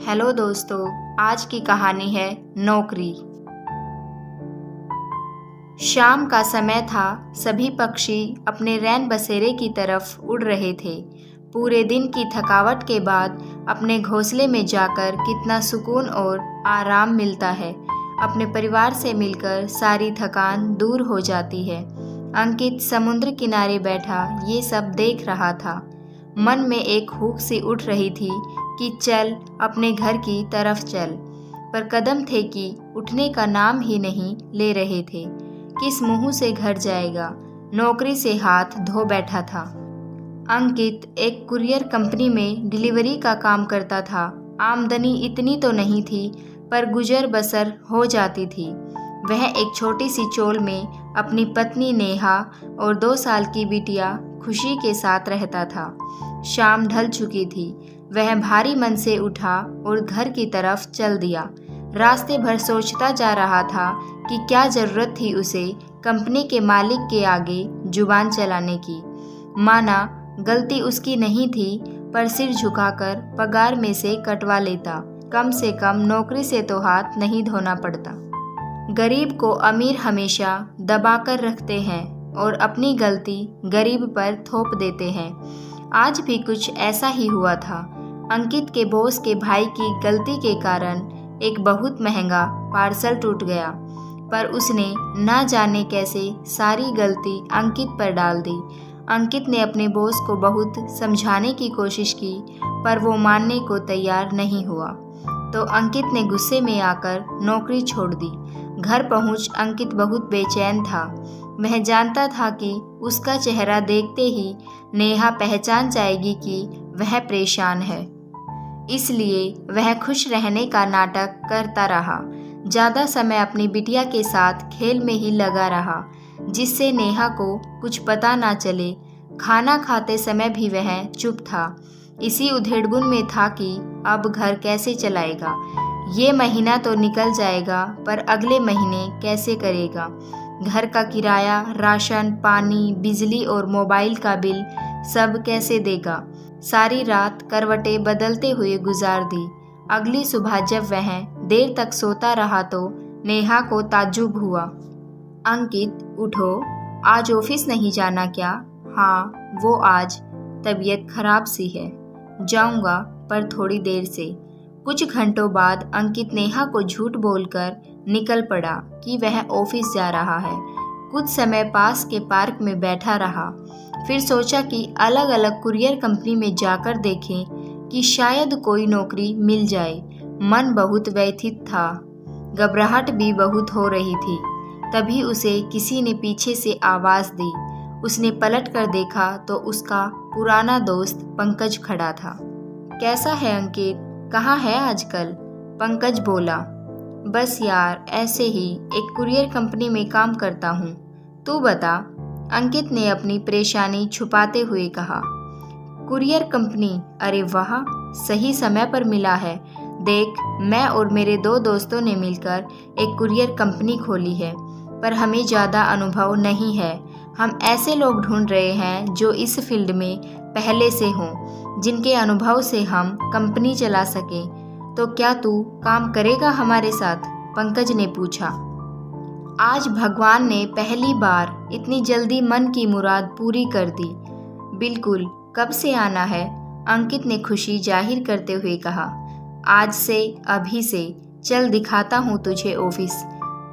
Hello दोस्तों, आज की कहानी है नौकरी। शाम का समय था। सभी पक्षी अपने रैन बसेरे की तरफ उड़ रहे थे। पूरे दिन की थकावट के बाद अपने घोंसले में जाकर कितना सुकून और आराम मिलता है। अपने परिवार से मिलकर सारी थकान दूर हो जाती है। अंकित समुद्र किनारे बैठा ये सब देख रहा था। मन में एक हुक सी उठ रही थी कि चल अपने घर की तरफ चल, पर कदम थे कि उठने का नाम ही नहीं ले रहे थे। किस मुंह से घर जाएगा? नौकरी से हाथ धो बैठा था। अंकित एक कुरियर कंपनी में डिलीवरी का काम करता था। आमदनी इतनी तो नहीं थी, पर गुजर बसर हो जाती थी। वह एक छोटी सी चोल में अपनी पत्नी नेहा और 2 साल की बिटिया खुशी के साथ रहता था। शाम ढल चुकी थी। वह भारी मन से उठा और घर की तरफ चल दिया। रास्ते भर सोचता जा रहा था कि क्या ज़रूरत थी उसे कंपनी के मालिक के आगे जुबान चलाने की। माना गलती उसकी नहीं थी, पर सिर झुकाकर पगार में से कटवा लेता। कम से कम नौकरी से तो हाथ नहीं धोना पड़ता। गरीब को अमीर हमेशा दबाकर रखते हैं और अपनी गलती गरीब पर थोप देते हैं। आज भी कुछ ऐसा ही हुआ था। अंकित के बॉस के भाई की गलती के कारण एक बहुत महंगा पार्सल टूट गया, पर उसने ना जाने कैसे सारी गलती अंकित पर डाल दी। अंकित ने अपने बॉस को बहुत समझाने की कोशिश की, पर वो मानने को तैयार नहीं हुआ। तो अंकित ने गुस्से में आकर नौकरी छोड़ दी। घर पहुंच अंकित बहुत बेचैन था। वह जानता था कि उसका चेहरा देखते ही नेहा पहचान जाएगी कि वह परेशान है। इसलिए वह खुश रहने का नाटक करता रहा। ज़्यादा समय अपनी बिटिया के साथ खेल में ही लगा रहा, जिससे नेहा को कुछ पता ना चले। खाना खाते समय भी वह चुप था। इसी उधेड़बुन में था कि अब घर कैसे चलाएगा। ये महीना तो निकल जाएगा, पर अगले महीने कैसे करेगा? घर का किराया, राशन, पानी, बिजली और मोबाइल का बिल सब कैसे देगा? सारी रात करवटें बदलते हुए गुजार दी। अगली सुबह जब वह देर तक सोता रहा तो नेहा को ताज्जुब हुआ। अंकित उठो, आज ऑफिस नहीं जाना क्या? हाँ, वो आज तबीयत खराब सी है। जाऊंगा, पर थोड़ी देर से। कुछ घंटों बाद अंकित नेहा को झूठ बोलकर निकल पड़ा कि वह ऑफिस जा रहा है। कुछ समय पास के पार्क में बैठा रहा। फिर सोचा कि अलग अलग कुरियर कंपनी में जाकर देखें कि शायद कोई नौकरी मिल जाए। मन बहुत व्यथित था, घबराहट भी बहुत हो रही थी। तभी उसे किसी ने पीछे से आवाज़ दी। उसने पलट कर देखा तो उसका पुराना दोस्त पंकज खड़ा था। कैसा है अंकित, कहाँ है आजकल? पंकज बोला। बस यार, ऐसे ही एक कुरियर कंपनी में काम करता हूँ। तू बता, अंकित ने अपनी परेशानी छुपाते हुए कहा। Courier company? अरे वाह, सही समय पर मिला है। देख, मैं और मेरे 2 दोस्तों ने मिलकर एक कुरियर कंपनी खोली है, पर हमें ज़्यादा अनुभव नहीं है। हम ऐसे लोग ढूंढ रहे हैं जो इस फील्ड में पहले से हों, जिनके अनुभव से हम कंपनी चला सकें। तो क्या तू काम करेगा हमारे साथ? पंकज ने पूछा। आज भगवान ने पहली बार इतनी जल्दी मन की मुराद पूरी कर दी। बिल्कुल, कब से आना है? अंकित ने खुशी जाहिर करते हुए कहा। आज से, अभी से। चल दिखाता हूँ तुझे ऑफिस।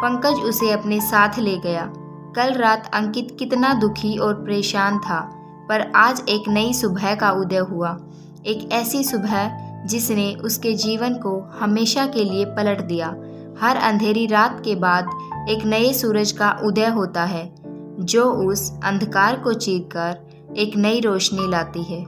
पंकज उसे अपने साथ ले गया। कल रात अंकित कितना दुखी और परेशान था, पर आज एक नई सुबह का उदय हुआ। एक ऐसी सुबह जिसने उसके जीवन को हमेशा के लिए पलट दिया। हर अंधेरी रात के बाद एक नए सूरज का उदय होता है, जो उस अंधकार को चीरकर एक नई रोशनी लाती है।